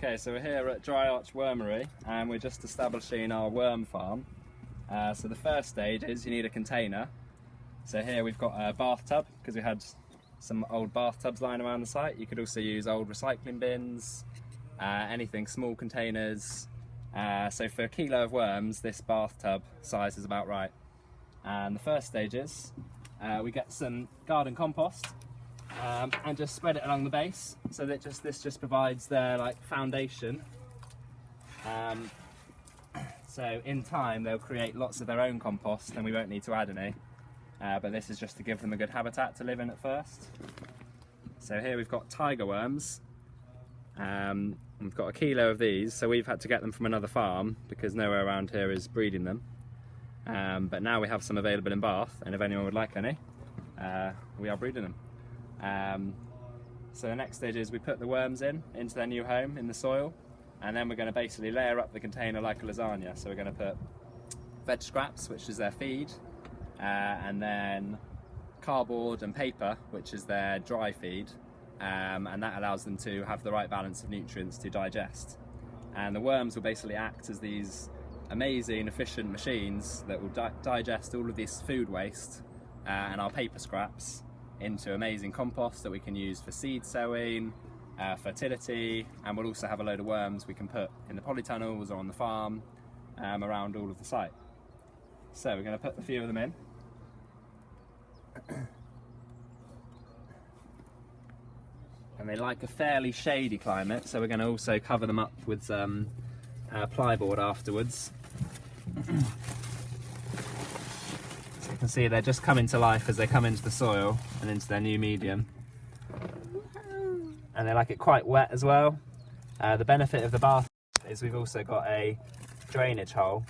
Okay, so we're here at Dry Arch Wormery and we're just establishing our worm farm. So the first stage is you need a container. So here we've got a bathtub because we had some old bathtubs lying around the site. You could also use old recycling bins, anything, small containers. So for a kilo of worms, this bathtub size is about right. And the first stage is we get some garden compost and just spread it along the base, so that this just provides their foundation. So in time they'll create lots of their own compost and we won't need to add any. But this is just to give them a good habitat to live in at first. So here we've got tiger worms. We've got a kilo of these, so we've had to get them from another farm because nowhere around here is breeding them. But now we have some available in Bath, and if anyone would like any, we are breeding them. So the next stage is we put the worms into their new home in the soil, and then we're going to basically layer up the container like a lasagna. So we're going to put veg scraps, which is their feed, and then cardboard and paper, which is their dry feed, and that allows them to have the right balance of nutrients to digest. And the worms will basically act as these amazing efficient machines that will digest all of this food waste and our paper scraps into amazing compost that we can use for seed sowing, fertility, and we'll also have a load of worms we can put in the polytunnels or on the farm around all of the site. So we're going to put a few of them in. And they like a fairly shady climate, so we're going to also cover them up with some plyboard afterwards. So you can see they're just coming to life as they come into the soil and into their new medium. And they like it quite wet as well. The benefit of the bath is we've also got a drainage hole,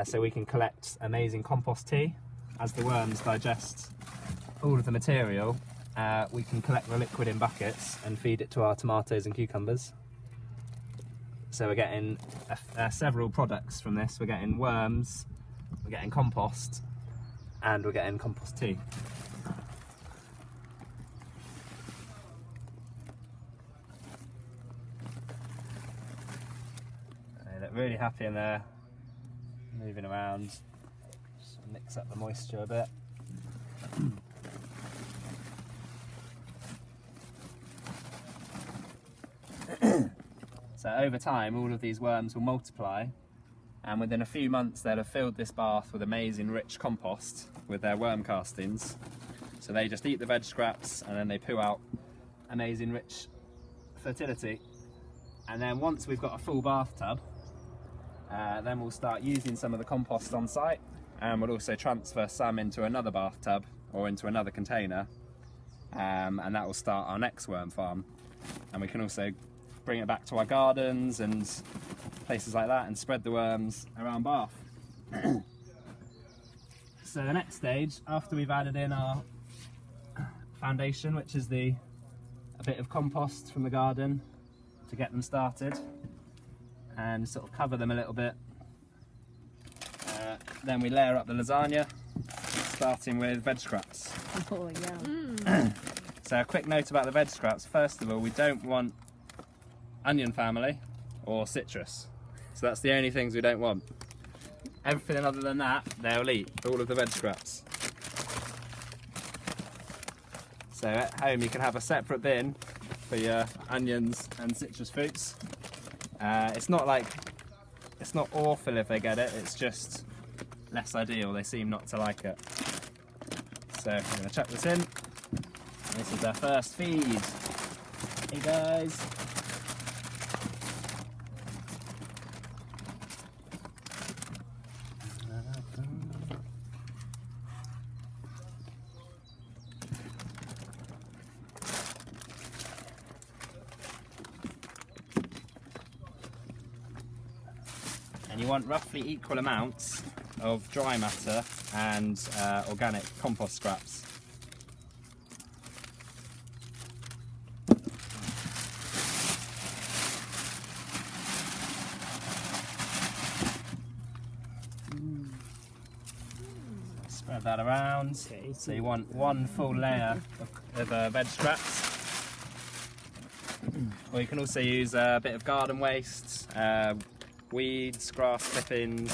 so we can collect amazing compost tea. As the worms digest all of the material, we can collect the liquid in buckets and feed it to our tomatoes and cucumbers. So we're getting several products from this. We're getting worms, we're getting compost, and we're getting compost tea. They look really happy in there, moving around. Just mix up the moisture a bit. So over time all of these worms will multiply, and within a few months they'll have filled this bath with amazing rich compost with their worm castings. So they just eat the veg scraps and then they poo out amazing rich fertility. And then once we've got a full bathtub, then we'll start using some of the compost on site, and we'll also transfer some into another bathtub or into another container, and that will start our next worm farm. And we can also bring it back to our gardens and places like that and spread the worms around Bath. So the next stage, after we've added in our foundation, which is a bit of compost from the garden to get them started and sort of cover them a little bit, then we layer up the lasagna, starting with veg scraps. Oh yeah. So a quick note about the veg scraps. First of all, we don't want onion family or citrus. So that's the only things we don't want. Everything other than that, they'll eat, all of the veg scraps. So at home you can have a separate bin for your onions and citrus fruits. It's not awful if they get it, it's just less ideal. They seem not to like it. So I'm going to chuck this in. And this is their first feed. Hey guys. And you want roughly equal amounts of dry matter and organic compost scraps. Spread that around. Okay. So you want one full layer of veg scraps. Or you can also use a bit of garden waste, weeds, grass clippings,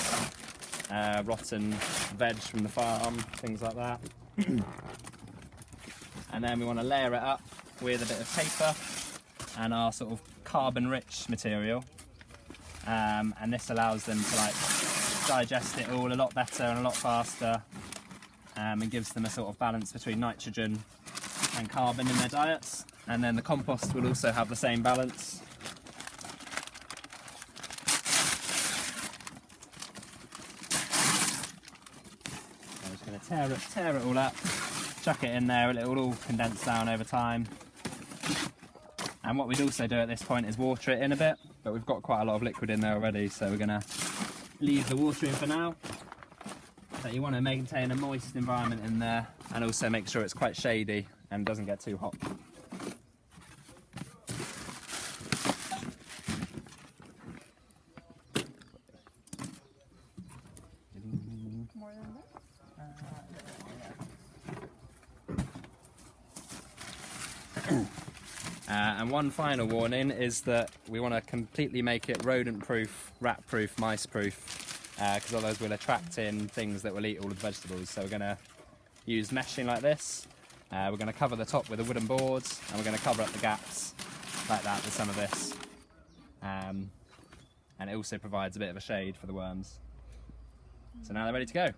rotten veg from the farm, things like that. And then we want to layer it up with a bit of paper and our sort of carbon-rich material, and this allows them to like digest it all a lot better and a lot faster, and gives them a sort of balance between nitrogen and carbon in their diets. And then the compost will also have the same balance. I'm just going to tear it all up, chuck it in there, it will all condense down over time. And what we'd also do at this point is water it in a bit, but we've got quite a lot of liquid in there already, so we're going to leave the water in for now. But you want to maintain a moist environment in there, and also make sure it's quite shady and doesn't get too hot. More than that? And one final warning is that we want to completely make it rodent-proof, rat-proof, mice-proof, because otherwise we'll attract in things that will eat all of the vegetables. So we're going to use meshing like this. We're going to cover the top with the wooden boards, and we're going to cover up the gaps like that with some of this. And it also provides a bit of a shade for the worms. So now they're ready to go.